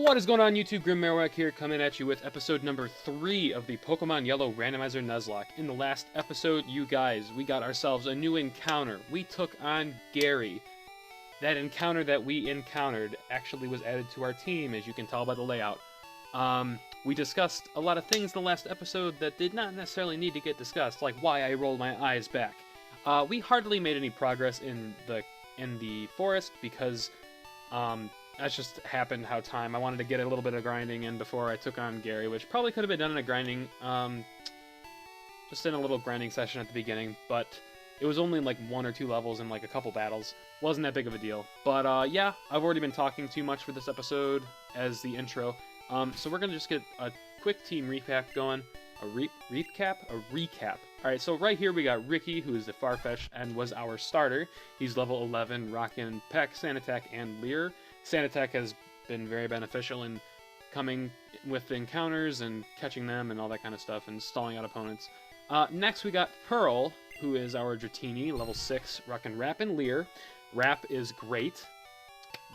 What is going on, YouTube? GrimMarowak here, coming at you with episode number 3 of the Pokemon Yellow Randomizer Nuzlocke. In the last episode, you guys, we got ourselves a new encounter. We took on Gary. That encounter that we encountered actually was added to our team, as you can tell by the layout. We discussed a lot of things in the last episode that did not necessarily need to get discussed, like why I rolled my eyes back. We hardly made any progress in the forest because, that's just happened how time. I wanted to get a little bit of grinding in before I took on Gary, which probably could have been done in a grinding, just in a little grinding session at the beginning, but it was only like 1 or 2 levels and like a couple battles. Wasn't that big of a deal. But yeah, I've already been talking too much for this episode as the intro. So we're gonna just get a quick team recap going. A recap. Alright, so right here we got Ricky, who is the Farfetch and was our starter. He's level 11, rocking Peck, Sand Attack, and Leer. Sand Attack has been very beneficial in coming with encounters and catching them and all that kind of stuff and stalling out opponents. Next we got Pearl, who is our Dratini, level 6, rocking Rap and Leer. Rap is great.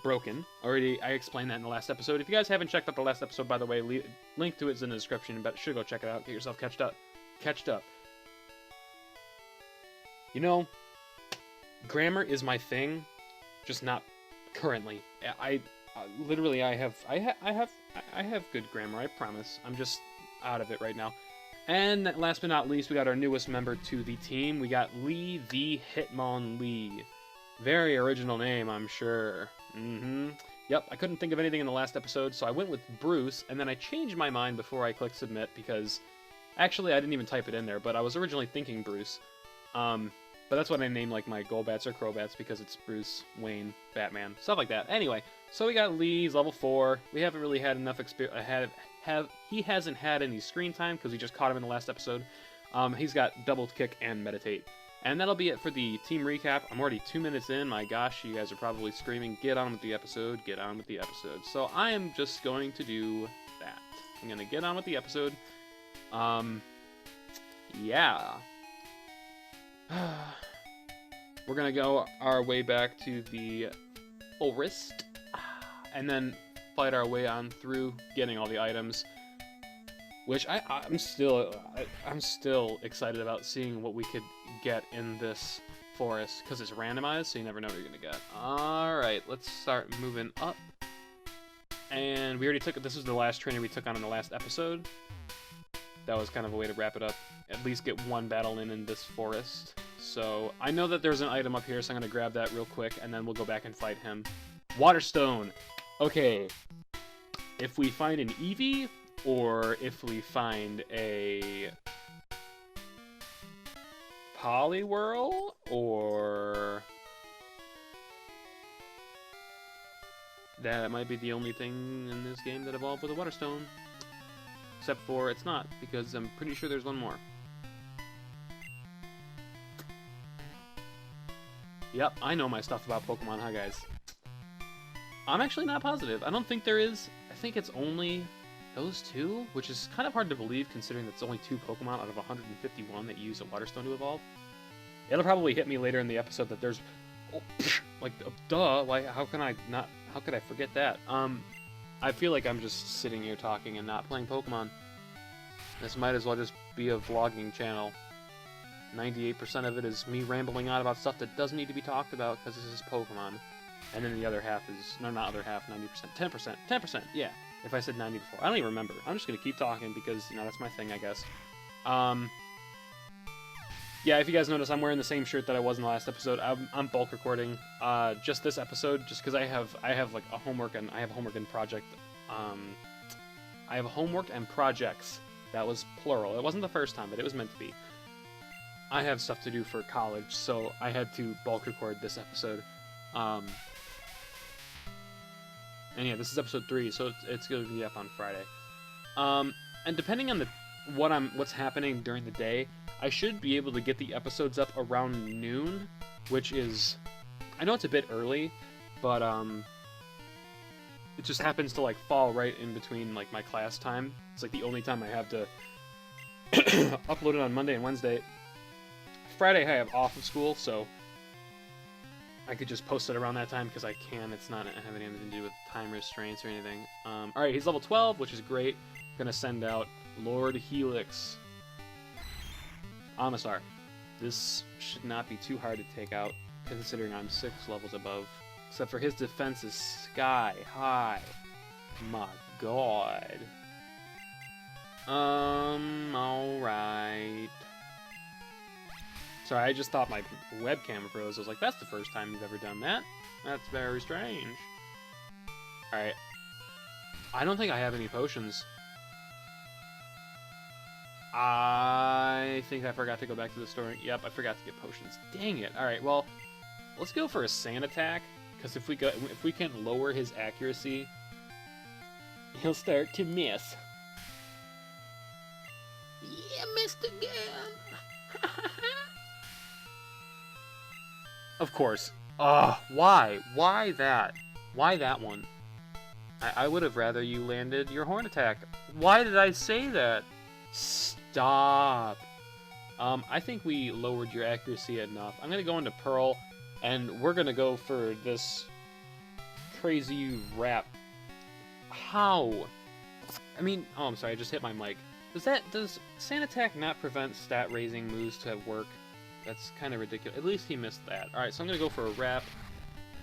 Broken. Already, I explained that in the last episode. If you guys haven't checked out the last episode, by the way, link to it is in the description, but should go check it out. Get yourself catched up. You know, grammar is my thing, just not currently. I have good grammar, I promise. I'm just out of it right now. And last but not least, we got our newest member to the team. We got Lee the Hitmonlee. Very original name, I'm sure. Yep, I couldn't think of anything in the last episode, so I went with Bruce, and then I changed my mind before I clicked submit, because actually I didn't even type it in there, but I was originally thinking Bruce. But that's what I named like my Golbats or Crowbats, because it's Bruce, Wayne, Batman, stuff like that. Anyway, so we got Lee's level 4. We haven't really had enough experience. He hasn't had any screen time because we just caught him in the last episode. He's got Double Kick and Meditate. And that'll be it for the team recap. I'm already 2 minutes in. My gosh, you guys are probably screaming, get on with the episode, get on with the episode. So I am just going to do that. I'm going to get on with the episode. Yeah. We're going to go our way back to the forest. And then fight our way on through getting all the items. Which I'm still excited about seeing what we could get in this forest, because it's randomized, so you never know what you're gonna get. Alright, let's start moving up. And we already this was the last trainer we took on in the last episode. That was kind of a way to wrap it up. At least get one battle in this forest. So, I know that there's an item up here, so I'm gonna grab that real quick, and then we'll go back and fight him. Waterstone! Okay. If we find an Eevee, or if we find a Poliwhirl, or that might be the only thing in this game that evolved with a Waterstone. Except for it's not, because I'm pretty sure there's one more. Yep, I know my stuff about Pokemon, huh guys? I'm actually not positive. I don't think there is. I think it's only those two, which is kind of hard to believe considering that's only 2 Pokemon out of 151 that use a Waterstone to evolve. It'll probably hit me later in the episode that there's, like, duh, like, how could I forget that? I feel like I'm just sitting here talking and not playing Pokemon. This might as well just be a vlogging channel. 98% of it is me rambling on about stuff that doesn't need to be talked about because this is Pokemon. And then the other half is, no, not other half, 90%, 10%, yeah. If I said 90 before. I don't even remember. I'm just going to keep talking because, you know, that's my thing, I guess. Yeah, if you guys notice, I'm wearing the same shirt that I was in the last episode. I'm bulk recording just this episode, just because I have like a homework and I have homework and project. I have homework and projects. That was plural. It wasn't the first time, but it was meant to be. I have stuff to do for college, so I had to bulk record this episode. And yeah, this is episode 3, so it's going to be up on Friday. And depending on what's happening during the day, I should be able to get the episodes up around noon, which is, I know it's a bit early, but it just happens to like fall right in between like my class time. It's like the only time I have to upload it on Monday and Wednesday. Friday I have off of school, so I could just post it around that time because I can. It's not having anything to do with time restraints or anything. Alright, he's level 12, which is great. Gonna send out Lord Helix. Omasar. This should not be too hard to take out, considering I'm 6 levels above. Except for his defense is sky high. My god. Alright. Sorry, I just thought my webcam froze. I was like, that's the first time you've ever done that. That's very strange. Alright. I don't think I have any potions. I think I forgot to go back to the store. Yep, I forgot to get potions. Dang it. Alright, well, let's go for a sand attack. Because if we can lower his accuracy, he'll start to miss. Yeah, missed again. Of course. Why? Why that? Why that one? I would have rather you landed your horn attack. Why did I say that? Stop. I think we lowered your accuracy enough. I'm gonna go into Pearl, and we're gonna go for this crazy rap. How? I mean, oh, I'm sorry, I just hit my mic. Does Sand Attack not prevent stat raising moves to work? That's kind of ridiculous. At least he missed that. Alright, so I'm gonna go for a Wrap.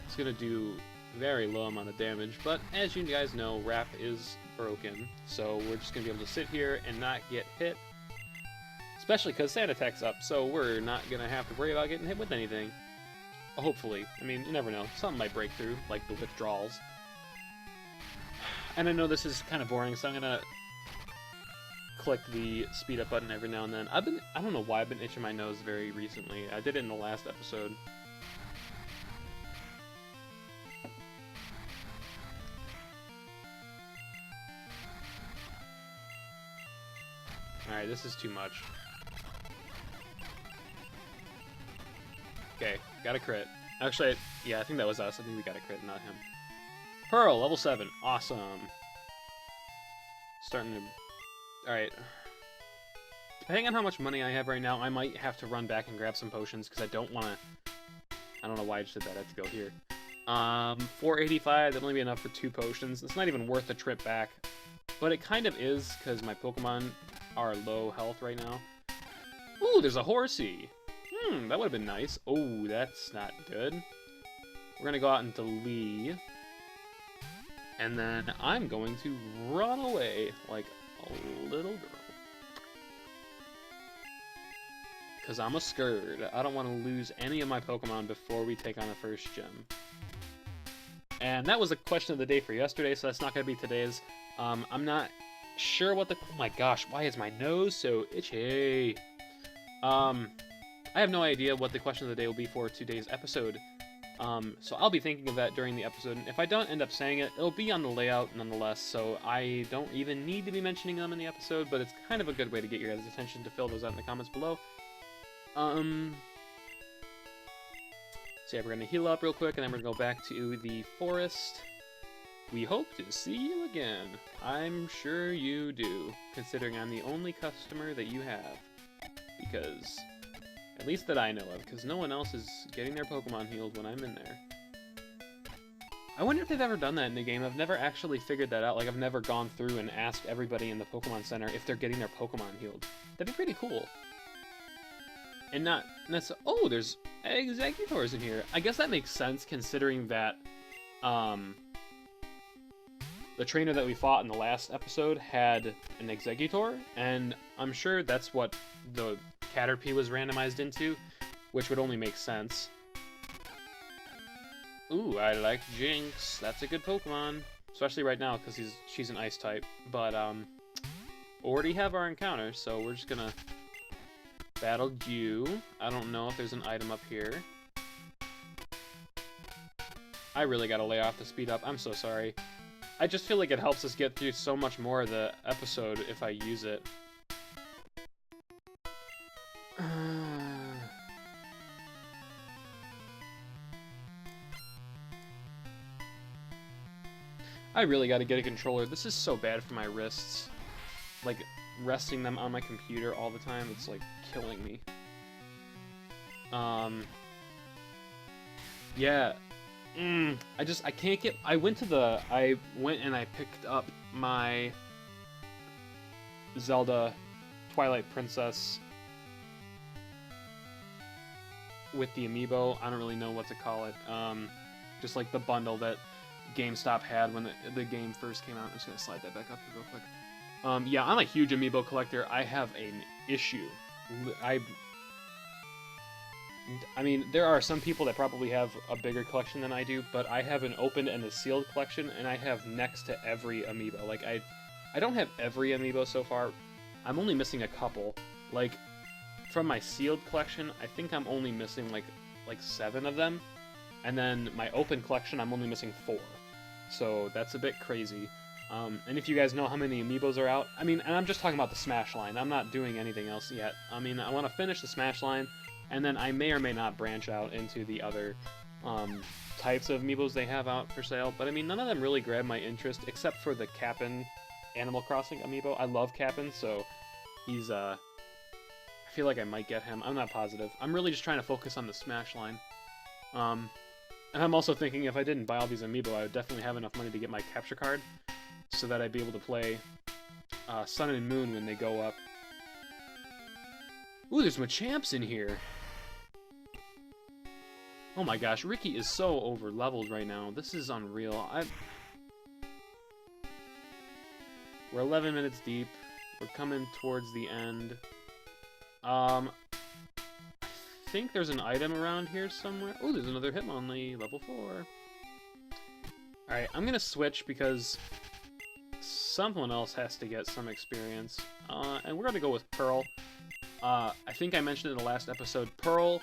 It's gonna do very low amount of damage, but as you guys know, Wrap is broken, so we're just gonna be able to sit here and not get hit. Especially because Sand Attack's up, so we're not gonna have to worry about getting hit with anything. Hopefully. I mean, you never know. Something might break through, like the withdrawals. And I know this is kind of boring, so I'm gonna click the speed up button every now and then. I don't know why I've been itching my nose very recently. I did it in the last episode. Alright, this is too much. Okay, got a crit. Actually, yeah, I think that was us. I think we got a crit, not him. Pearl, level 7. Awesome. Starting to... Alright. Depending on how much money I have right now, I might have to run back and grab some potions, because I don't want to... I don't know why I just did that. I have to go here. 485, that'll only be enough for 2 potions. It's not even worth the trip back. But it kind of is, because my Pokemon are low health right now. Ooh, there's a Horsey! That would have been nice. Oh, that's not good. We're going to go out into Lee. And then I'm going to run away like a little girl. Because I'm a scared. I don't want to lose any of my Pokemon before we take on the first gym. And that was a question of the day for yesterday, so that's not going to be today's. I'm not sure what the... Oh my gosh, why is my nose so itchy? I have no idea what the question of the day will be for today's episode. So I'll be thinking of that during the episode. And if I don't end up saying it, it'll be on the layout nonetheless, so I don't even need to be mentioning them in the episode, but it's kind of a good way to get your guys' attention to fill those out in the comments below. So yeah, we're going to heal up real quick, and then we're going to go back to the forest. We hope to see you again. I'm sure you do, considering I'm the only customer that you have. Because... At least that I know of, because no one else is getting their Pokemon healed when I'm in there. I wonder if they've ever done that in the game. I've never actually figured that out. Like, I've never gone through and asked everybody in the Pokemon Center if they're getting their Pokemon healed. That'd be pretty cool. And not necessarily... Oh, there's Exeggutors in here. I guess that makes sense, considering that the trainer that we fought in the last episode had an Exeggutor, and I'm sure that's what the Caterpie was randomized into, which would only make sense. Ooh, I like Jinx. That's a good Pokemon. Especially right now, because she's an Ice type. But, already have our encounter, so we're just gonna battle you. I don't know if there's an item up here. I really gotta lay off the speed up. I'm so sorry. I just feel like it helps us get through so much more of the episode if I use it. I really gotta get a controller. This is so bad for my wrists. Like, resting them on my computer all the time, it's like killing me. Yeah. I can't get... I went and I picked up my Zelda Twilight Princess with the amiibo. I don't really know what to call it. Just like the bundle that GameStop had when the game first came out. I'm just going to slide that back up here real quick. Yeah, I'm a huge amiibo collector. I have an issue. I mean, there are some people that probably have a bigger collection than I do, but I have an opened and a sealed collection, and I have next to every amiibo. Like, I don't have every amiibo so far. I'm only missing a couple. Like, from my sealed collection, I think I'm only missing, like 7 of them. And then my open collection, I'm only missing 4. So that's a bit crazy. And if you guys know how many amiibos are out, I mean, and I'm just talking about the Smash line. I'm not doing anything else yet. I mean, I want to finish the Smash line, and then I may or may not branch out into the other types of amiibos they have out for sale. But I mean, none of them really grab my interest, except for the Cap'n Animal Crossing amiibo. I love Cap'n, so he's, I feel like I might get him. I'm not positive. I'm really just trying to focus on the Smash line. And I'm also thinking if I didn't buy all these amiibo, I would definitely have enough money to get my capture card, so that I'd be able to play Sun and Moon when they go up. Ooh, there's Machamps in here. Oh my gosh, Ricky is so over-leveled right now. This is unreal. We're 11 minutes deep. We're coming towards the end. I think there's an item around here somewhere. Oh, there's another Hitmonlee, level 4. Alright, I'm gonna switch because someone else has to get some experience. And we're gonna go with Pearl. I think I mentioned in the last episode, Pearl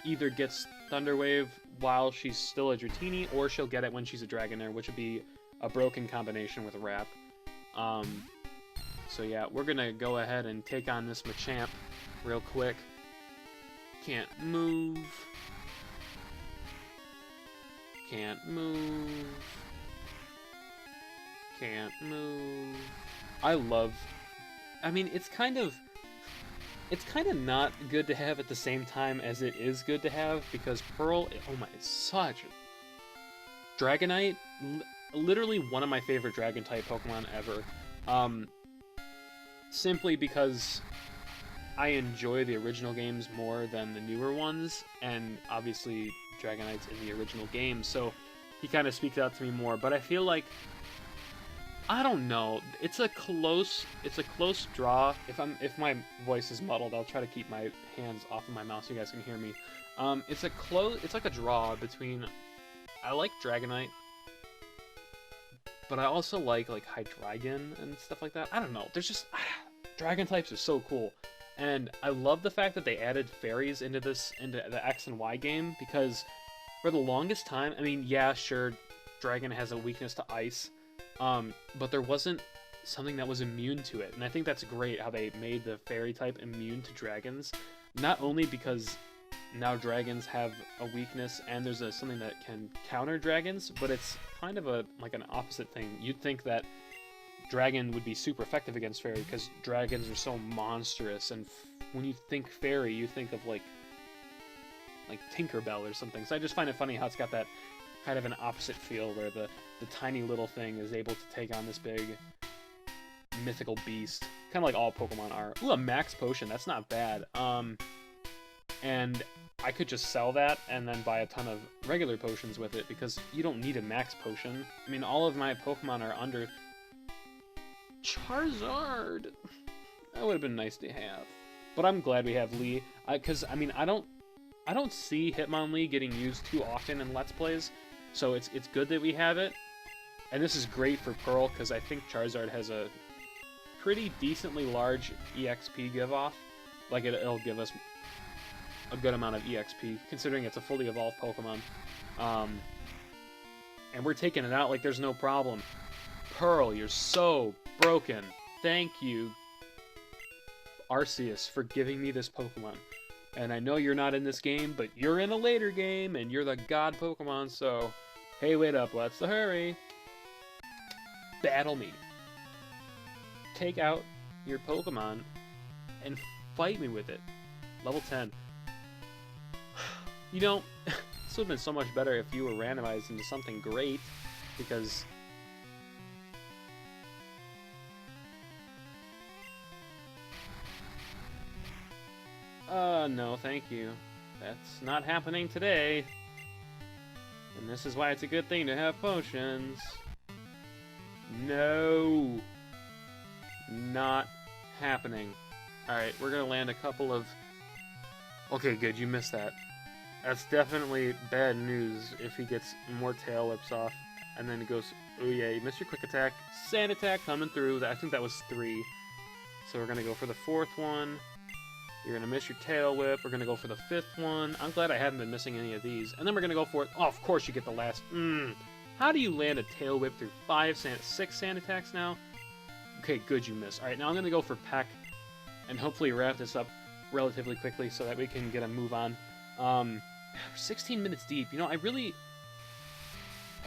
either gets Thunder Wave while she's still a Dratini, or she'll get it when she's a Dragonair, which would be a broken combination with a Wrap. So yeah, we're gonna go ahead and take on this Machamp real quick. Can't move. Can't move. Can't move. I mean, it's kind of not good to have at the same time as it is good to have, because Pearl, oh my, it's such a... Dragonite, literally one of my favorite Dragon-type Pokemon ever. Simply because I enjoy the original games more than the newer ones, and obviously Dragonite's in the original game, so he kind of speaks out to me more. But I feel like, I don't know, it's a close draw. If my voice is muddled, I'll try to keep my hands off of my mouth so you guys can hear me. It's like a draw between, I like Dragonite, but I also like Hydreigon and stuff like that. I don't know, there's just, Dragon types are so cool. And I love the fact that they added fairies into the X and Y game, because for the longest time, I mean, yeah, sure, Dragon has a weakness to ice, but there wasn't something that was immune to it. And I think that's great how they made the fairy type immune to dragons, not only because now dragons have a weakness and there's something that can counter dragons, but it's kind of like an opposite thing. You'd think that Dragon would be super effective against fairy because dragons are so monstrous, and when you think fairy, you think of like Tinkerbell or something. So I just find it funny how it's got that kind of an opposite feel, where the tiny little thing is able to take on this big mythical beast, kind of like all Pokemon are. Ooh, a max potion, that's not bad. And I could just sell that and then buy a ton of regular potions with it, because you don't need a max potion. I mean, all of my Pokemon are under... Charizard! That would have been nice to have. But I'm glad we have Lee, because, I mean, I don't see Hitmonlee getting used too often in Let's Plays, so it's good that we have it. And this is great for Pearl, because I think Charizard has a pretty decently large EXP give-off. Like, it'll give us a good amount of EXP, considering it's a fully evolved Pokemon. And we're taking it out like there's no problem. Pearl, you're so broken. Thank you, Arceus, for giving me this Pokemon. And I know you're not in this game, but you're in a later game, and you're the god Pokemon, so... Hey, wait up, let's hurry. Battle me. Take out your Pokemon and fight me with it. Level 10. You know, This would have been so much better if you were randomized into something great, because... no, thank you. That's not happening today. And this is why it's a good thing to have potions. No! Not happening. Alright, we're gonna land a couple of... Okay, good, you missed that. That's definitely bad news if he gets more tail whips off. And then he goes, oh yeah, you missed your quick attack. Sand attack coming through. I think that was 3. So we're gonna go for the 4th one. You're gonna miss your tail whip. We're gonna go for the 5th one. I'm glad I haven't been missing any of these. And then we're gonna go for it. Oh, of course you get the last. How do you land a tail whip through 6 sand attacks now? Okay, good, you miss. Alright, now I'm gonna go for Peck. And hopefully wrap this up relatively quickly so that we can get a move on. 16 minutes deep. You know, I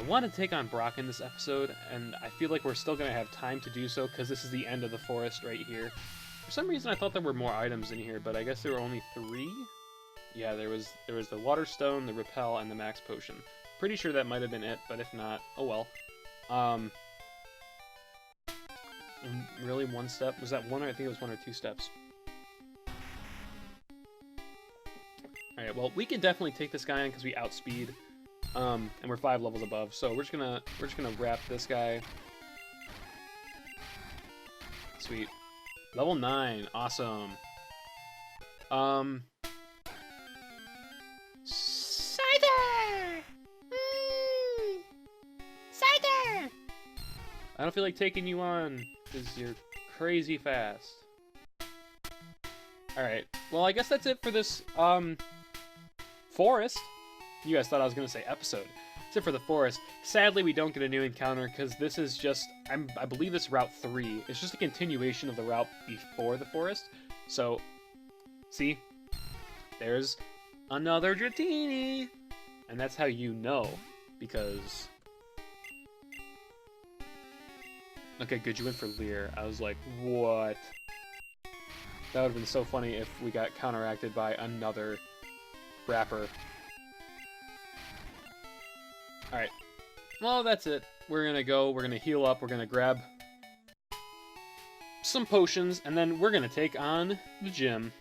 want to take on Brock in this episode, and I feel like we're still going to have time to do so, because this is the end of the forest right here. For some reason, I thought there were more items in here, but I guess there were only 3? Yeah, there was the Water Stone, the Repel, and the Max Potion. Pretty sure that might have been it, but if not, oh well. Really, 1 step? Was that 1 or I think it was 1 or 2 steps? Alright, well, we can definitely take this guy on because we outspeed. And we're 5 levels above, so we're just gonna wrap this guy. Sweet. Level 9, awesome. Scyther! Scyther! I don't feel like taking you on, because you're crazy fast. Alright, well, I guess that's it for this, forest. You guys thought I was going to say episode. That's it for the forest. Sadly, we don't get a new encounter, because this is just, I believe it's Route 3. It's just a continuation of the route before the forest. So, see? There's another Dratini! And that's how you know, because... Okay, good, you went for Leer. I was like, what? That would have been so funny if we got counteracted by another wrapper. Alright. Well, that's it. We're gonna heal up, we're gonna grab some potions, and then we're gonna take on the gym.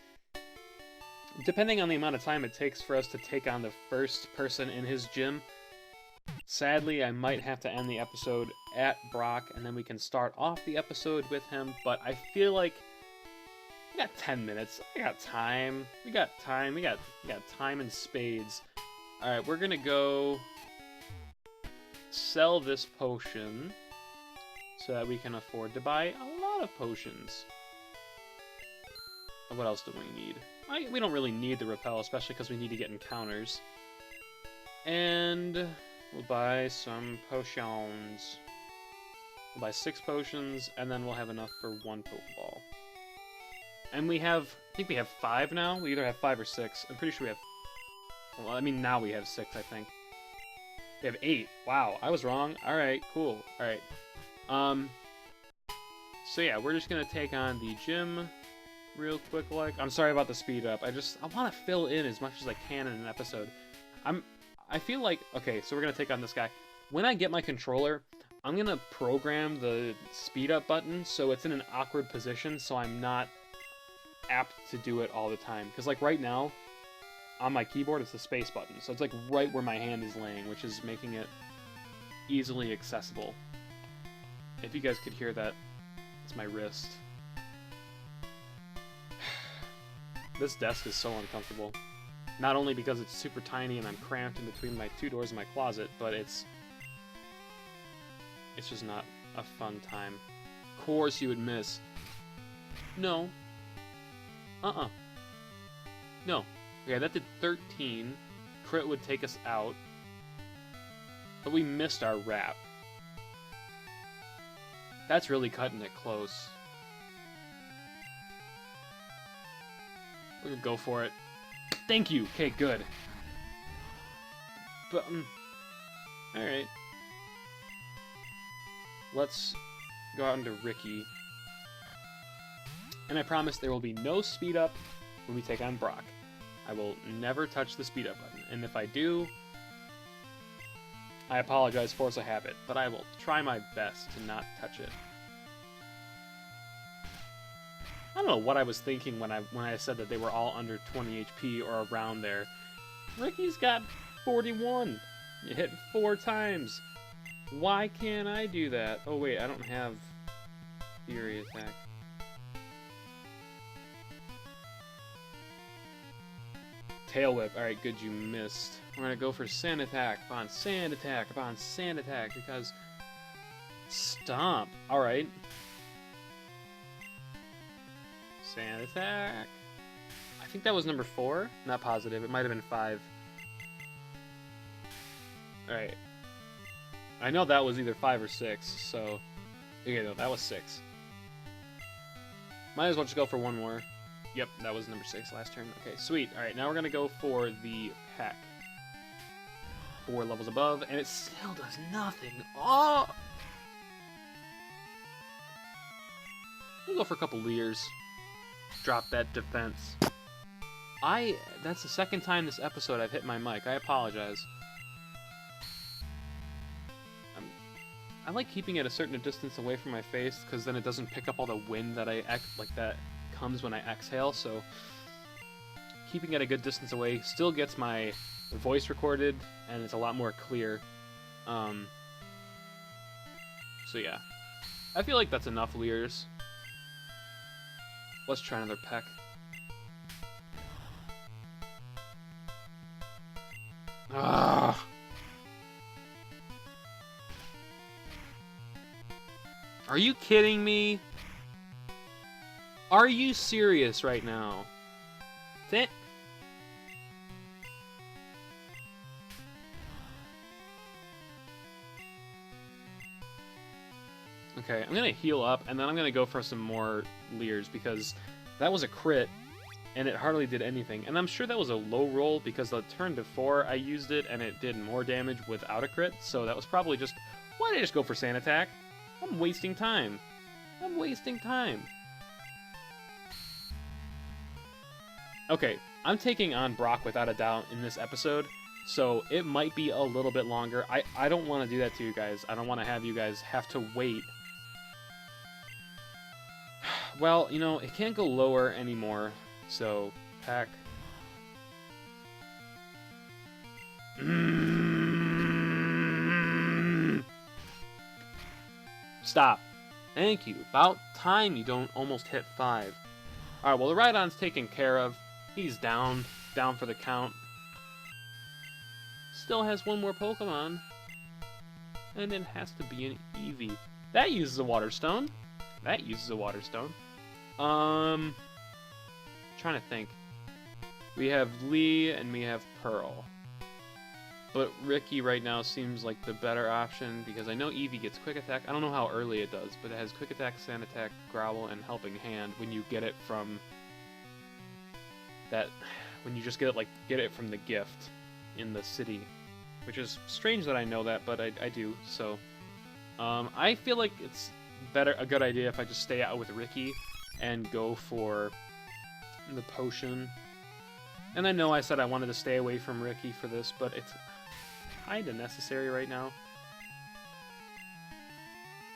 Depending on the amount of time it takes for us to take on the first person in his gym, sadly, I might have to end the episode at Brock, and then we can start off the episode with him, but I feel like we got 10 minutes. I got time. We got time. We got time in spades. Alright, we're gonna go sell this potion so that we can afford to buy a lot of potions. What else do we need? We don't really need the Repel, especially because we need to get encounters. And we'll buy some potions. We'll buy 6 potions, and then we'll have enough for 1 Pokeball. And we have, I think we have 5 now. We either have 5 or 6. I'm pretty sure we have, well, I mean, now we have 6, I think. We have 8. Wow, I was wrong. Alright, cool. Alright. So yeah, we're just gonna take on the gym real quick, like. I'm sorry about the speed up. I want to fill in as much as I can in an episode. I feel like, okay, so we're gonna take on this guy. When I get my controller, I'm gonna program the speed up button so it's in an awkward position so I'm not apt to do it all the time. Because like right now, on my keyboard, it's the space button. So it's like right where my hand is laying, which is making it easily accessible. If you guys could hear that, it's my wrist. This desk is so uncomfortable. Not only because it's super tiny and I'm cramped in between my 2 doors in my closet, but it's just not a fun time. Of course you would miss. No. No. Okay, that did 13. Crit would take us out. But we missed our wrap. That's really cutting it close. We're gonna go for it. Thank you! Okay, good. But, alright. Let's go out into Ricky. And I promise there will be no speed up when we take on Brock. I will never touch the speed up button. And if I do, I apologize, force a habit, but I will try my best to not touch it. I don't know what I was thinking when I said that they were all under 20 HP or around there. Ricky's got 41. You hit 4 times. Why can't I do that? Oh wait, I don't have Fury Attack. Tail Whip. Alright, good, you missed. We're gonna go for Sand Attack upon Sand Attack upon Sand Attack because... Stomp. Alright. Sand Attack. I think that was number 4. Not positive. It might have been 5. Alright. I know that was either 5 or 6, so... Okay, no, that was 6. Might as well just go for one more. Yep, that was number 6 last turn. Okay, sweet. Alright, now we're gonna go for the Peck. 4 levels above, and it still does nothing. Oh! We'll go for a couple Leers. Drop that defense. That's the second time this episode I've hit my mic. I apologize. I like keeping it a certain distance away from my face, because then it doesn't pick up all the wind that that comes when I exhale, so keeping it a good distance away still gets my voice recorded, and it's a lot more clear. So yeah. I feel like that's enough Leers. Let's try another Peck. Ah! Are you kidding me? Are you serious right now? Okay, I'm gonna heal up, and then I'm gonna go for some more Leers, because that was a crit, and it hardly did anything. And I'm sure that was a low roll, because the turn before I used it, and it did more damage without a crit, so that was probably just... Why did I just go for Sand Attack? I'm wasting time. I'm wasting time. Okay, I'm taking on Brock without a doubt in this episode, so it might be a little bit longer. I don't want to do that to you guys. I don't want to have you guys have to wait. Well, you know, it can't go lower anymore, so Peck. Stop. Thank you. About time you don't almost hit 5. Alright, well, the Rhydon's taken care of. He's down. Down for the count. Still has one more Pokemon. And it has to be an Eevee. That uses a Water Stone. That uses a Water Stone. Trying to think. We have Lee and we have Pearl. But Ricky right now seems like the better option, because I know Eevee gets Quick Attack. I don't know how early it does, but it has Quick Attack, Sand Attack, Growl, and Helping Hand when you get it from that... When you just get it from the gift in the city. Which is strange that I know that, but I do, so... I feel like it's a good idea if I just stay out with Ricky and go for the potion. And I know I said I wanted to stay away from Ricky for this, but it's kinda necessary right now.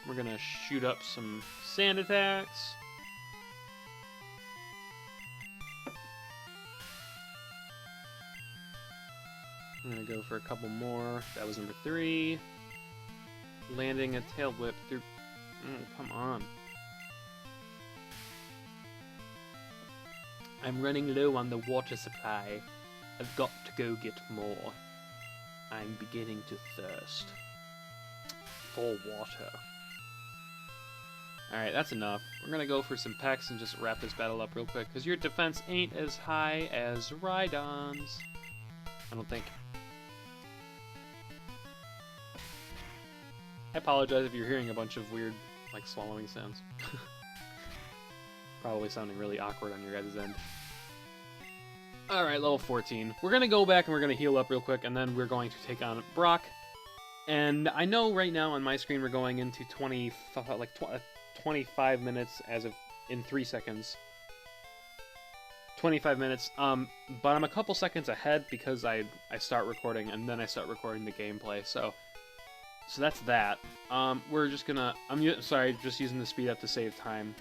We're gonna shoot up some Sand Attacks. I'm gonna go for a couple more. That was number 3. Landing a Tail Whip through... come on. I'm running low on the water supply. I've got to go get more. I'm beginning to thirst for water. Alright, that's enough. We're gonna go for some pecks and just wrap this battle up real quick, because your defense ain't as high as Rhydon's. I don't think. I apologize if you're hearing a bunch of weird, like, swallowing sounds. Probably sounding really awkward on your guys' end. Alright, level 14. We're gonna go back and we're gonna heal up real quick, and then we're going to take on Brock. And I know right now on my screen we're going into 25 minutes as of in 3 seconds. 25 minutes, but I'm a couple seconds ahead because I start recording and then I start recording the gameplay, so So that's that. We're just gonna... sorry, just using the speed up to save time.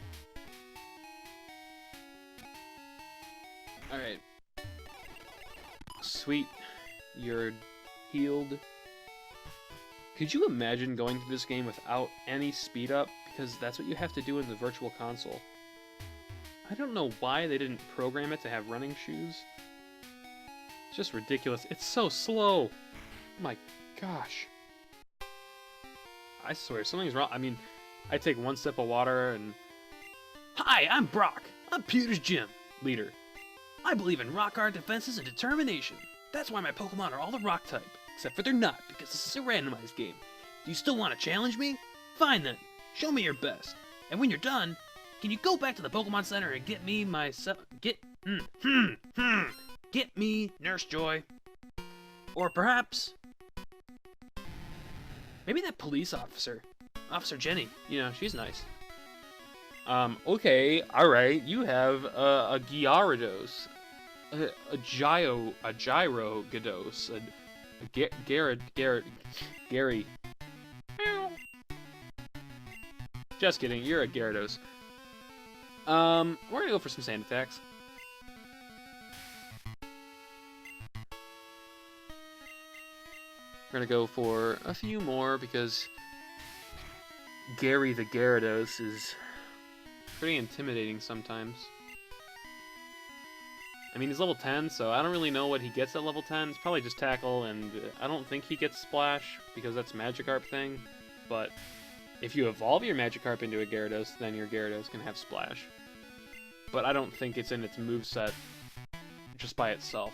Alright. Sweet. You're healed. Could you imagine going through this game without any speed up? Because that's what you have to do in the Virtual Console. I don't know why they didn't program it to have running shoes. It's just ridiculous. It's so slow. Oh my gosh. I swear, something's wrong. I mean, I take one sip of water and... Hi, I'm Brock. I'm Pewter's gym leader. I believe in rock hard defenses and determination. That's why my Pokemon are all the rock type. Except for they're not, because this is a randomized game. Do you still want to challenge me? Fine then. Show me your best. And when you're done, can you go back to the Pokemon Center and get me my... Get me Nurse Joy. Or perhaps... maybe that police officer. Officer Jenny. You know, she's nice. Okay, alright. You have a Gyarados. A Gyrogados. Gary. Just kidding, you're a Gyarados. We're gonna go for some sand attacks. We're gonna go for a few more because Gary the Gyarados is pretty intimidating sometimes. I mean, he's level 10, so I don't really know what he gets at level 10. It's probably just Tackle, and I don't think he gets Splash, because that's a Magikarp thing. But if you evolve your Magikarp into a Gyarados, then your Gyarados can have Splash. But I don't think it's in its moveset just by itself.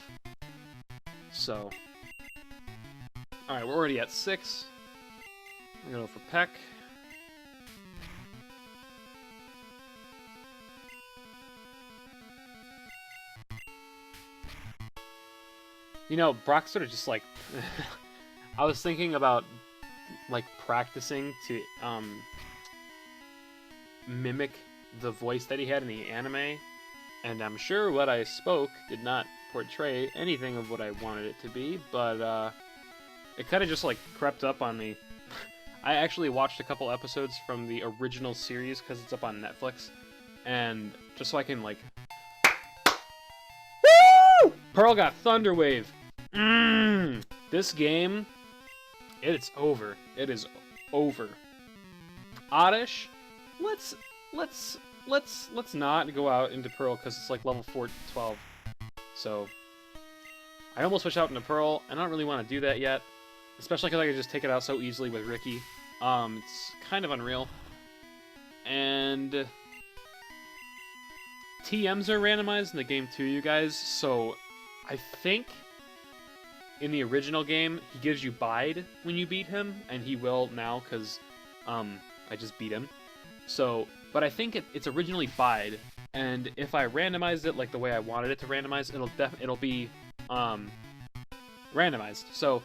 So... alright, we're already at 6. I'm gonna go for Peck. You know, Brock sort of just like... I was thinking about, like, practicing to mimic the voice that he had in the anime, and I'm sure what I spoke did not portray anything of what I wanted it to be, but it kind of just, like, crept up on me. I actually watched a couple episodes from the original series, because it's up on Netflix, and just so I can, like... Woo! Pearl got Thunder Wave! This game, it's over. It is over. Oddish, let's not go out into Pearl because it's like level 12. So I almost switched out into Pearl. I don't really want to do that yet, especially because I could just take it out so easily with Ricky. It's kind of unreal. And TMs are randomized in the game too, you guys. So I think in the original game, he gives you Bide when you beat him, and he will now, because I just beat him. So, but I think it's originally Bide, and if I randomized it like the way I wanted it to randomize, it'll be randomized. So,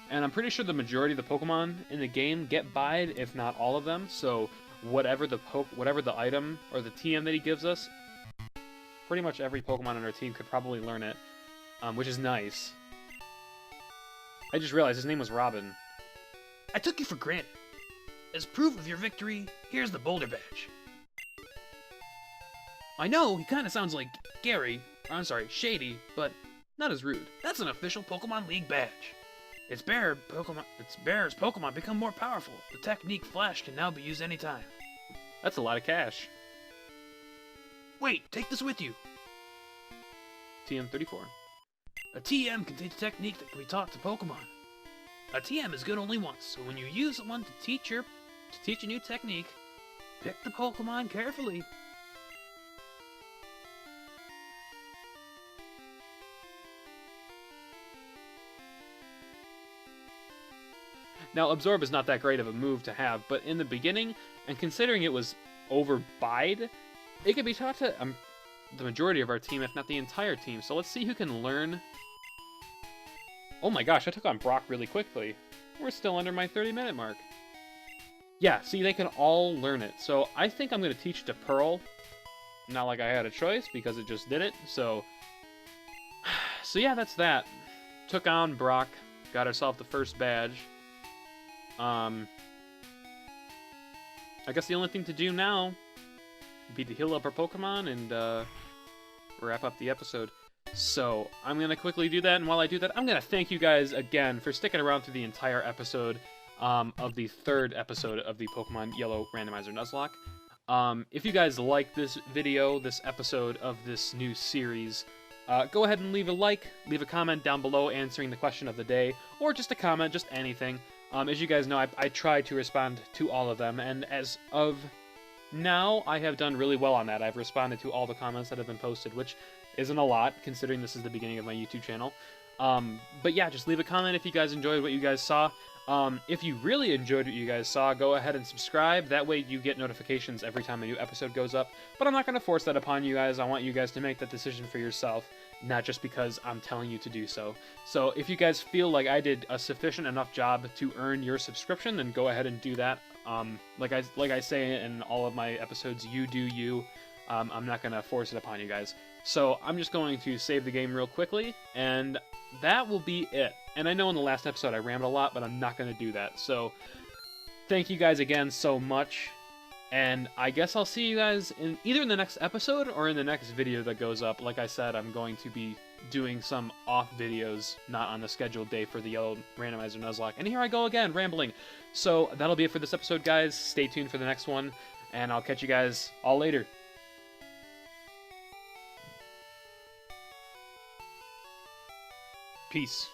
and I'm pretty sure the majority of the Pokemon in the game get Bide, if not all of them. So, whatever the item or the TM that he gives us, pretty much every Pokemon on our team could probably learn it, which is nice. I just realized his name was Robin. I took you for granted. As proof of your victory, here's the Boulder Badge. I know, he kinda sounds like Gary, I'm sorry, Shady, but not as rude. That's an official Pokemon League badge. Its bearer's Pokemon become more powerful. The technique Flash can now be used anytime. That's a lot of cash. Wait, take this with you. TM34. A TM contains a technique that can be taught to Pokemon. A TM is good only once, so when you use one to teach a new technique, pick the Pokemon carefully. Now, Absorb is not that great of a move to have, but in the beginning, and considering it was over Bide, it could be taught to the majority of our team, if not the entire team. So let's see who can learn. Oh my gosh, I took on Brock really quickly. We're still under my 30-minute mark. Yeah, see, they can all learn it. So I think I'm going to teach it to Pearl. Not like I had a choice, because it just did it. So yeah, that's that. Took on Brock. Got ourselves the first badge. I guess the only thing to do now would be to heal up our Pokemon and wrap up the episode. So I'm going to quickly do that, and while I do that, I'm going to thank you guys again for sticking around through the entire episode of the third episode of the Pokemon Yellow Randomizer Nuzlocke. If you guys like this video, this episode of this new series, go ahead and leave a like, leave a comment down below answering the question of the day, or just a comment, just anything. As you guys know, I try to respond to all of them, and as of now, I have done really well on that. I've responded to all the comments that have been posted, which isn't a lot, considering this is the beginning of my YouTube channel. But yeah, just leave a comment if you guys enjoyed what you guys saw. If you really enjoyed what you guys saw, go ahead and subscribe. That way you get notifications every time a new episode goes up. But I'm not going to force that upon you guys. I want you guys to make that decision for yourself, not just because I'm telling you to do so. So if you guys feel like I did a sufficient enough job to earn your subscription, then go ahead and do that. Like I say in all of my episodes, you do you. I'm not going to force it upon you guys. So I'm just going to save the game real quickly, and that will be it. And I know in the last episode I rambled a lot, but I'm not going to do that. So thank you guys again so much, and I guess I'll see you guys in either in the next episode or in the next video that goes up. Like I said, I'm going to be doing some off videos, not on the scheduled day for the Yellow Randomizer Nuzlocke. And here I go again, rambling. So that'll be it for this episode, guys. Stay tuned for the next one, and I'll catch you guys all later. Peace.